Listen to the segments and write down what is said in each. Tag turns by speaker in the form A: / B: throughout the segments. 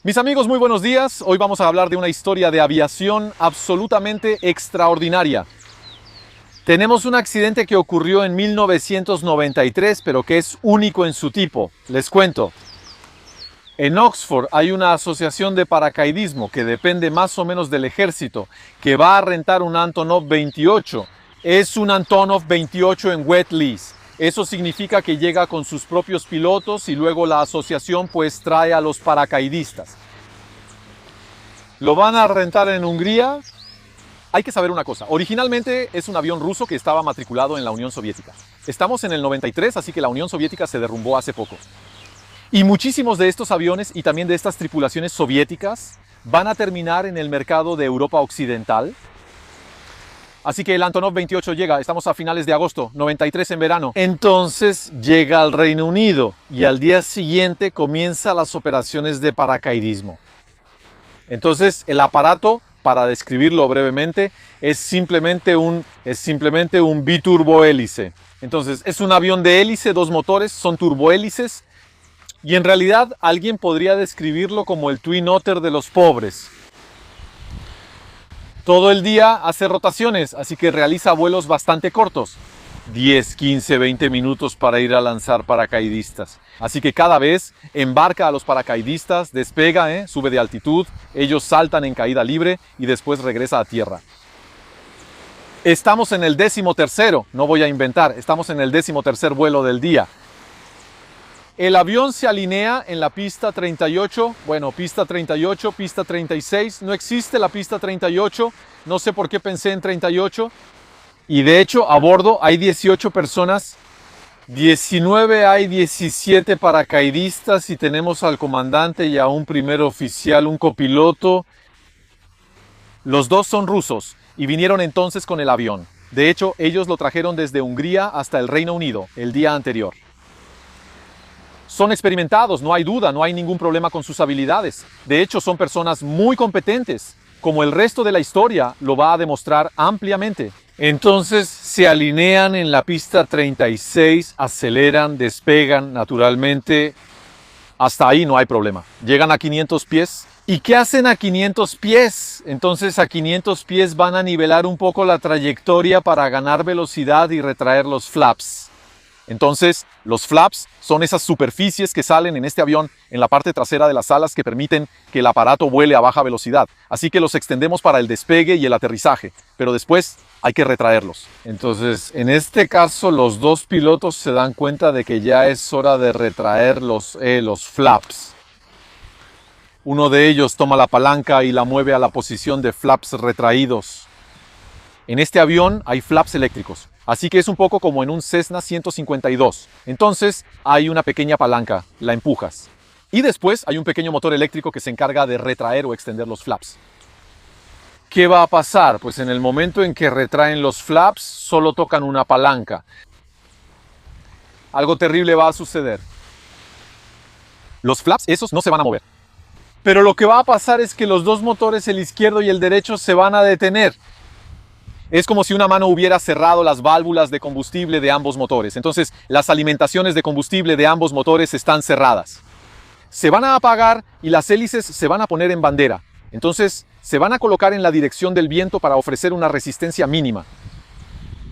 A: Mis amigos, muy buenos días. Hoy vamos a hablar de una historia de aviación absolutamente extraordinaria. Tenemos un accidente que ocurrió en 1993, pero que es único en su tipo. Les cuento. En Oxford hay una asociación de paracaidismo que depende más o menos del ejército, que va a rentar un Antonov 28. Es un Antonov 28 en wet lease. Eso significa que llega con sus propios pilotos y luego la asociación pues trae a los paracaidistas. Lo van a rentar en Hungría. Hay que saber una cosa. Originalmente es un avión ruso que estaba matriculado en la Unión Soviética. Estamos en el 93, así que la Unión Soviética se derrumbó hace poco. Y muchísimos de estos aviones y también de estas tripulaciones soviéticas van a terminar en el mercado de Europa Occidental. Así que el Antonov 28 llega, estamos a finales de agosto, 93 en verano. Entonces llega al Reino Unido y al día siguiente comienzan las operaciones de paracaidismo. Entonces el aparato, para describirlo brevemente, es simplemente un biturbohélice. Entonces es un avión de hélice, dos motores, son turbohélices. Y en realidad alguien podría describirlo como el Twin Otter de los pobres. Todo el día hace rotaciones, así que realiza vuelos bastante cortos. 10, 15, 20 minutos para ir a lanzar paracaidistas. Así que cada vez embarca a los paracaidistas, despega, sube de altitud, ellos saltan en caída libre y después regresa a tierra. Estamos en el 13º, no voy a inventar, estamos en el 13º vuelo del día. El avión se alinea en la pista 38, pista 38, pista 36, no existe la pista 38, no sé por qué pensé en 38, y de hecho a bordo hay 18 personas, 19 hay 17 paracaidistas y tenemos al comandante y a un primer oficial, un copiloto. Los dos son rusos y vinieron entonces con el avión. De hecho, ellos lo trajeron desde Hungría hasta el Reino Unido el día anterior. Son experimentados, no hay duda, no hay ningún problema con sus habilidades. De hecho, son personas muy competentes, como el resto de la historia lo va a demostrar ampliamente. Entonces se alinean en la pista 36, aceleran, despegan naturalmente. Hasta ahí no hay problema. Llegan a 500 pies. ¿Y qué hacen a 500 pies? Entonces a 500 pies van a nivelar un poco la trayectoria para ganar velocidad y retraer los flaps. Entonces, los flaps son esas superficies que salen en este avión en la parte trasera de las alas que permiten que el aparato vuele a baja velocidad. Así que los extendemos para el despegue y el aterrizaje, pero después hay que retraerlos. Entonces, en este caso, los dos pilotos se dan cuenta de que ya es hora de retraer los flaps. Uno de ellos toma la palanca y la mueve a la posición de flaps retraídos. En este avión hay flaps eléctricos. Así que es un poco como en un Cessna 152. Entonces hay una pequeña palanca, la empujas. Y después hay un pequeño motor eléctrico que se encarga de retraer o extender los flaps. ¿Qué va a pasar? Pues en el momento en que retraen los flaps, solo tocan una palanca. Algo terrible va a suceder. Los flaps esos no se van a mover. Pero lo que va a pasar es que los dos motores, el izquierdo y el derecho, se van a detener. Es como si una mano hubiera cerrado las válvulas de combustible de ambos motores. Entonces, las alimentaciones de combustible de ambos motores están cerradas. Se van a apagar y las hélices se van a poner en bandera. Entonces, se van a colocar en la dirección del viento para ofrecer una resistencia mínima.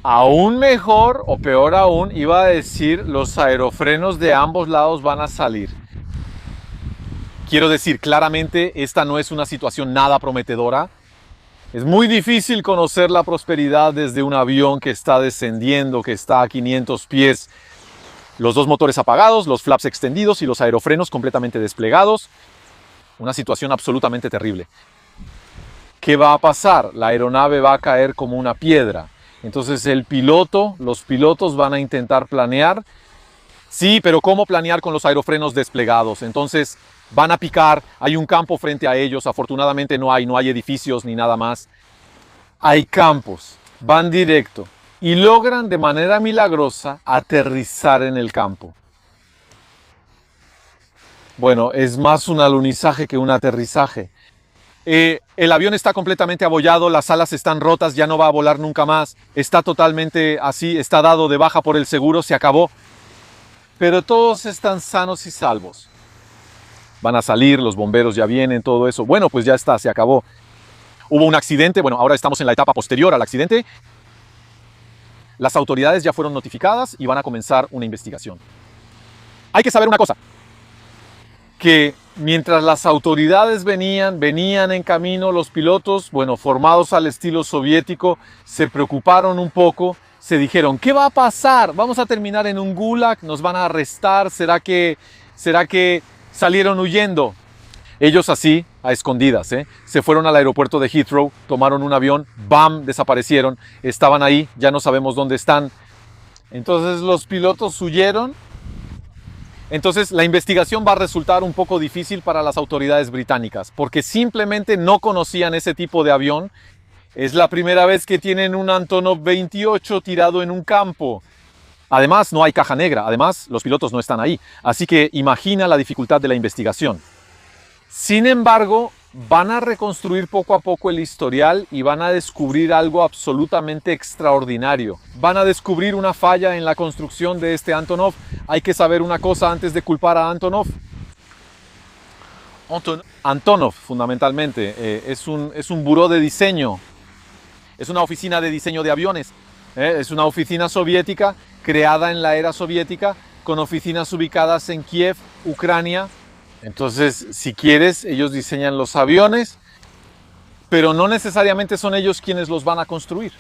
A: Aún mejor, o peor aún, iba a decir, los aerofrenos de ambos lados van a salir. Quiero decir, claramente, esta no es una situación nada prometedora. Es muy difícil conocer la prosperidad desde un avión que está descendiendo, que está a 500 pies. Los dos motores apagados, los flaps extendidos y los aerofrenos completamente desplegados. Una situación absolutamente terrible. ¿Qué va a pasar? La aeronave va a caer como una piedra. Entonces los pilotos van a intentar planear. Sí, pero ¿cómo planear con los aerofrenos desplegados? Entonces van a picar, hay un campo frente a ellos, afortunadamente no hay edificios ni nada más. Hay campos, van directo y logran de manera milagrosa aterrizar en el campo. Bueno, es más un alunizaje que un aterrizaje. El avión está completamente abollado, las alas están rotas, ya no va a volar nunca más. Está totalmente así, está dado de baja por el seguro, se acabó. Pero todos están sanos y salvos. van a salir, los bomberos ya vienen, todo eso. Bueno, pues ya está, se acabó. Hubo un accidente, bueno, ahora estamos en la etapa posterior al accidente. Las autoridades ya fueron notificadas y van a comenzar una investigación. Hay que saber una cosa, que mientras las autoridades venían en camino, los pilotos, bueno, formados al estilo soviético, se preocuparon un poco, se dijeron, ¿qué va a pasar? ¿Vamos a terminar en un gulag? ¿Nos van a arrestar? ¿Será que salieron huyendo? Ellos así, a escondidas, se fueron al aeropuerto de Heathrow, tomaron un avión, ¡bam!, desaparecieron, estaban ahí, ya no sabemos dónde están. Entonces los pilotos huyeron. Entonces la investigación va a resultar un poco difícil para las autoridades británicas, porque simplemente no conocían ese tipo de avión. Es la primera vez que tienen un Antonov 28 tirado en un campo. Además, no hay caja negra, además los pilotos no están ahí. Así que imagina la dificultad de la investigación. Sin embargo, van a reconstruir poco a poco el historial y van a descubrir algo absolutamente extraordinario. Van a descubrir una falla en la construcción de este Antonov. Hay que saber una cosa antes de culpar a Antonov. Antonov, fundamentalmente, es un buró de diseño. Es una oficina de diseño de aviones. Es una oficina soviética creada en la era soviética con oficinas ubicadas en Kiev, Ucrania. Entonces, si quieres, ellos diseñan los aviones, pero no necesariamente son ellos quienes los van a construir.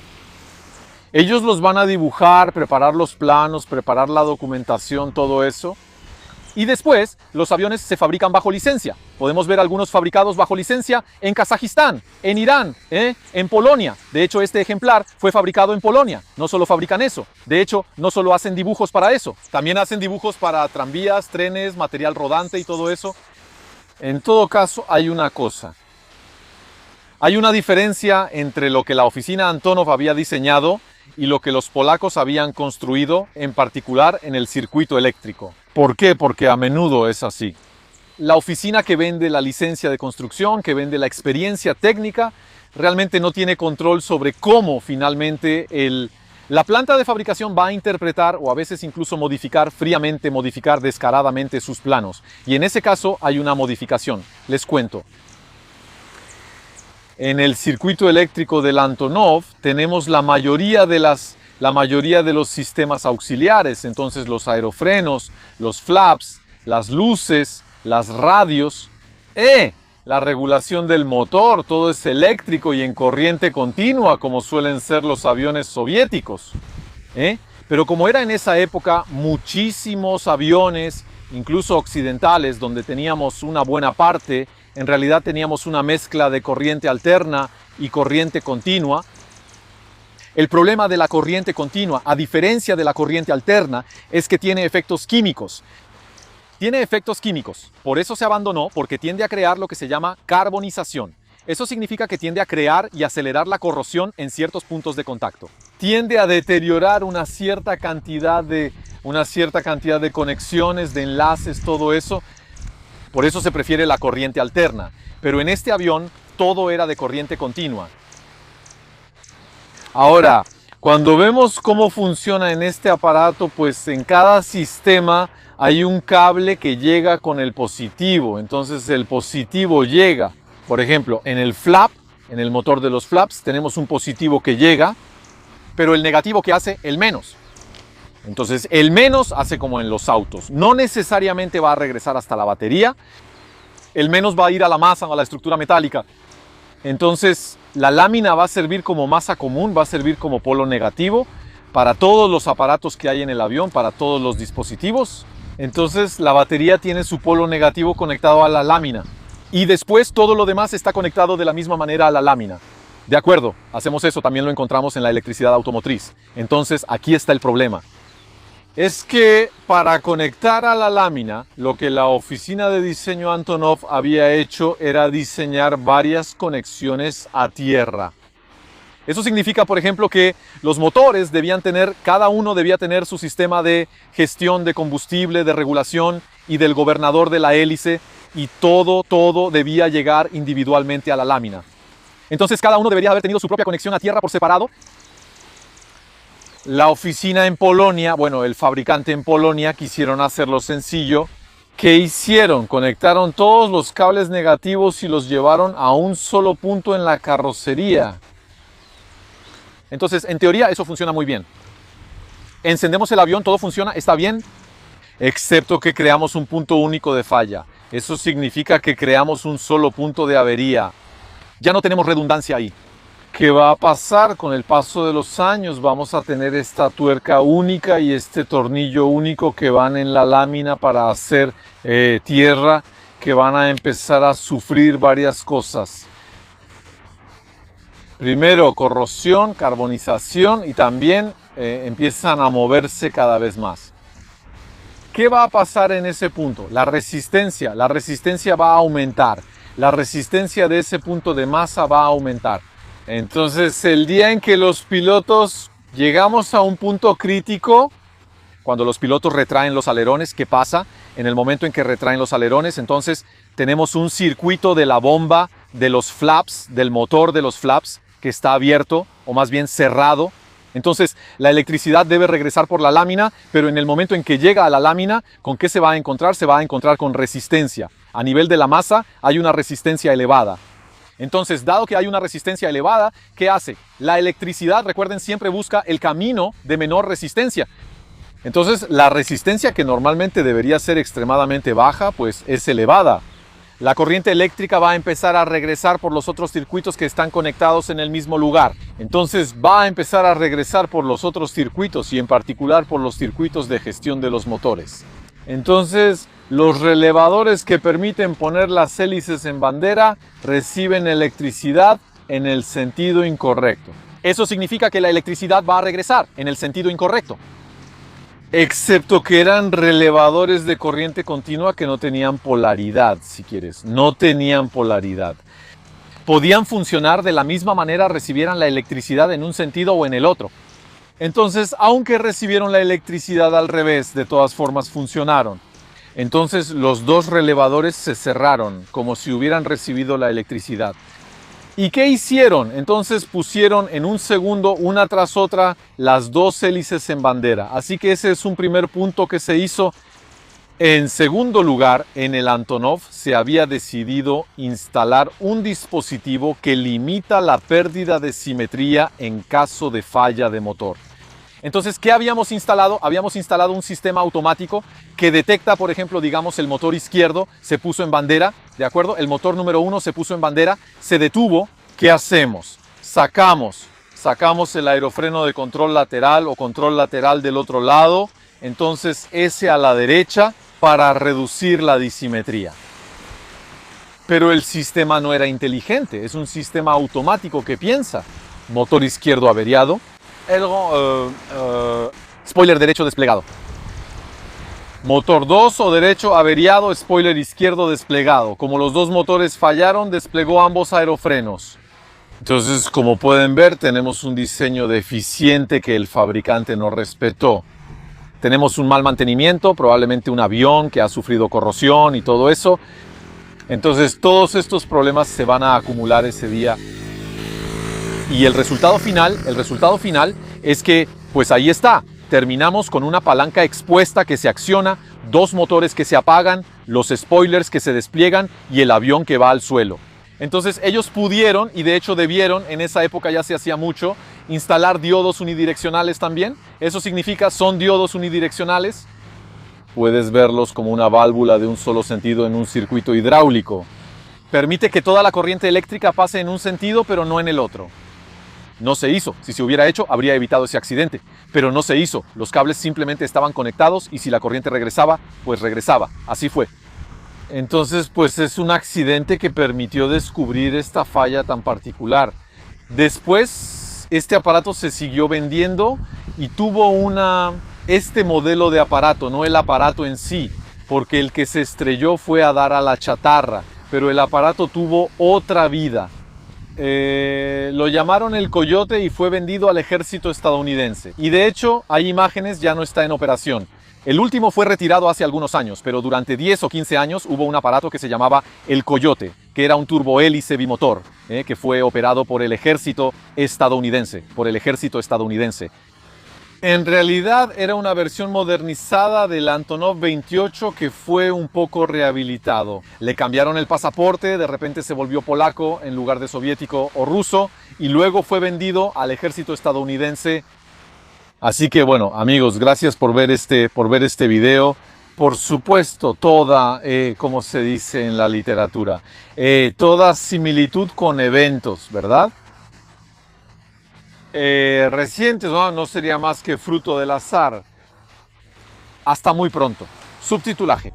A: Ellos los van a dibujar, preparar los planos, preparar la documentación, todo eso. Y después, los aviones se fabrican bajo licencia. Podemos ver algunos fabricados bajo licencia en Kazajistán, en Irán, en Polonia. De hecho, este ejemplar fue fabricado en Polonia. No solo fabrican eso. De hecho, no solo hacen dibujos para eso. También hacen dibujos para tranvías, trenes, material rodante y todo eso. En todo caso, hay una cosa. Hay una diferencia entre lo que la oficina Antonov había diseñado y lo que los polacos habían construido, en particular en el circuito eléctrico. ¿Por qué? Porque a menudo es así. La oficina que vende la licencia de construcción, que vende la experiencia técnica, realmente no tiene control sobre cómo finalmente la planta de fabricación va a interpretar o a veces incluso modificar fríamente, modificar descaradamente sus planos. Y en ese caso hay una modificación. Les cuento. En el circuito eléctrico del Antonov tenemos la mayoría de los sistemas auxiliares, entonces los aerofrenos, los flaps, las luces, las radios, la regulación del motor, todo es eléctrico y en corriente continua como suelen ser los aviones soviéticos. Pero como era en esa época muchísimos aviones, incluso occidentales, donde teníamos una buena parte, en realidad teníamos una mezcla de corriente alterna y corriente continua. El problema de la corriente continua, a diferencia de la corriente alterna, es que tiene efectos químicos. Tiene efectos químicos, por eso se abandonó, porque tiende a crear lo que se llama carbonización. Eso significa que tiende a crear y acelerar la corrosión en ciertos puntos de contacto. Tiende a deteriorar una cierta cantidad de conexiones, de enlaces, todo eso. Por eso se prefiere la corriente alterna. Pero en este avión todo era de corriente continua. Ahora, cuando vemos cómo funciona en este aparato, pues en cada sistema hay un cable que llega con el positivo. Entonces el positivo llega, por ejemplo, en el flap, en el motor de los flaps, tenemos un positivo que llega, pero el negativo que hace el menos. Entonces el menos hace como en los autos. No necesariamente va a regresar hasta la batería. El menos va a ir a la masa, a la estructura metálica. Entonces la lámina va a servir como masa común, va a servir como polo negativo para todos los aparatos que hay en el avión, para todos los dispositivos. Entonces la batería tiene su polo negativo conectado a la lámina. Y después todo lo demás está conectado de la misma manera a la lámina. De acuerdo, hacemos eso, también lo encontramos en la electricidad automotriz. Entonces aquí está el problema. Es que para conectar a la lámina, lo que la oficina de diseño Antonov había hecho era diseñar varias conexiones a tierra. Eso significa, por ejemplo, que los motores cada uno debía tener su sistema de gestión de combustible, de regulación y del gobernador de la hélice, y todo debía llegar individualmente a la lámina. Entonces cada uno debería haber tenido su propia conexión a tierra por separado. La oficina en Polonia, bueno, el fabricante en Polonia quisieron hacerlo sencillo ¿Qué hicieron? Conectaron todos los cables negativos y los llevaron a un solo punto en la carrocería. Entonces, en teoría, eso funciona muy bien. Encendemos el avión, todo funciona, está bien, excepto que creamos un punto único de falla. Eso significa que creamos un solo punto de avería. Ya no tenemos redundancia ahí. ¿Qué va a pasar? Con el paso de los años vamos a tener esta tuerca única y este tornillo único que van en la lámina para hacer tierra, que van a empezar a sufrir varias cosas. Primero, corrosión, carbonización y también empiezan a moverse cada vez más. ¿Qué va a pasar en ese punto? La resistencia va a aumentar. La resistencia de ese punto de masa va a aumentar. Entonces, el día en que los pilotos llegamos a un punto crítico, cuando los pilotos retraen los alerones, ¿qué pasa? En el momento en que retraen los alerones, entonces tenemos un circuito de la bomba, de los flaps, del motor de los flaps, que está abierto, o más bien cerrado. Entonces, la electricidad debe regresar por la lámina, pero en el momento en que llega a la lámina, ¿con qué se va a encontrar? Se va a encontrar con resistencia. A nivel de la masa hay una resistencia elevada. Entonces, dado que hay una resistencia elevada, ¿qué hace? La electricidad, recuerden, siempre busca el camino de menor resistencia. Entonces, la resistencia que normalmente debería ser extremadamente baja, pues es elevada. La corriente eléctrica va a empezar a regresar por los otros circuitos que están conectados en el mismo lugar. Entonces, va a empezar a regresar por los otros circuitos y en particular por los circuitos de gestión de los motores. Entonces, los relevadores que permiten poner las hélices en bandera reciben electricidad en el sentido incorrecto. Eso significa que la electricidad va a regresar en el sentido incorrecto. Excepto que eran relevadores de corriente continua que no tenían polaridad, si quieres. No tenían polaridad. Podían funcionar de la misma manera, recibieran la electricidad en un sentido o en el otro. Entonces, aunque recibieron la electricidad al revés, de todas formas funcionaron. Entonces los dos relevadores se cerraron, como si hubieran recibido la electricidad. ¿Y qué hicieron? Entonces pusieron en un segundo, una tras otra, las dos hélices en bandera. Así que ese es un primer punto que se hizo. En segundo lugar, en el Antonov se había decidido instalar un dispositivo que limita la pérdida de simetría en caso de falla de motor. Entonces, ¿qué habíamos instalado? Habíamos instalado un sistema automático que detecta, por ejemplo, digamos, el motor izquierdo se puso en bandera, ¿de acuerdo? El motor número 1 se puso en bandera, se detuvo. ¿Qué hacemos? Sacamos el aerofreno de control lateral o control lateral del otro lado, entonces ese a la derecha para reducir la disimetría. Pero el sistema no era inteligente, es un sistema automático que piensa. Motor izquierdo averiado. Spoiler derecho desplegado. Motor 2 o derecho averiado, spoiler izquierdo desplegado. Como los dos motores fallaron, desplegó ambos aerofrenos. Entonces, como pueden ver, tenemos un diseño deficiente que el fabricante no respetó. Tenemos un mal mantenimiento, probablemente un avión que ha sufrido corrosión y todo eso. Entonces, todos estos problemas se van a acumular ese día. Y el resultado final es que, pues ahí está, terminamos con una palanca expuesta que se acciona, dos motores que se apagan, los spoilers que se despliegan y el avión que va al suelo. Entonces ellos pudieron, y de hecho debieron, en esa época ya se hacía mucho, instalar diodos unidireccionales también. Eso significa, son diodos unidireccionales. Puedes verlos como una válvula de un solo sentido en un circuito hidráulico. Permite que toda la corriente eléctrica pase en un sentido, pero no en el otro. No se hizo. Si se hubiera hecho, habría evitado ese accidente. Pero no se hizo. Los cables simplemente estaban conectados y si la corriente regresaba, pues regresaba. Así fue. Entonces, pues es un accidente que permitió descubrir esta falla tan particular. Después, este aparato se siguió vendiendo y tuvo este modelo de aparato, no el aparato en sí, porque el que se estrelló fue a dar a la chatarra, pero el aparato tuvo otra vida. Lo llamaron el Coyote y fue vendido al ejército estadounidense. Y de hecho, hay imágenes, ya no está en operación. El último fue retirado hace algunos años, pero durante 10 o 15 años hubo un aparato que se llamaba el Coyote, que era un turbohélice bimotor, que fue operado por el ejército estadounidense, En realidad era una versión modernizada del Antonov 28 que fue un poco rehabilitado. Le cambiaron el pasaporte, de repente se volvió polaco en lugar de soviético o ruso y luego fue vendido al ejército estadounidense. Así que bueno, amigos, gracias por ver este video. Por supuesto, toda, como se dice en la literatura, toda similitud con eventos, ¿verdad? Recientes, ¿no? No sería más que fruto del azar. Hasta muy pronto. Subtitulaje.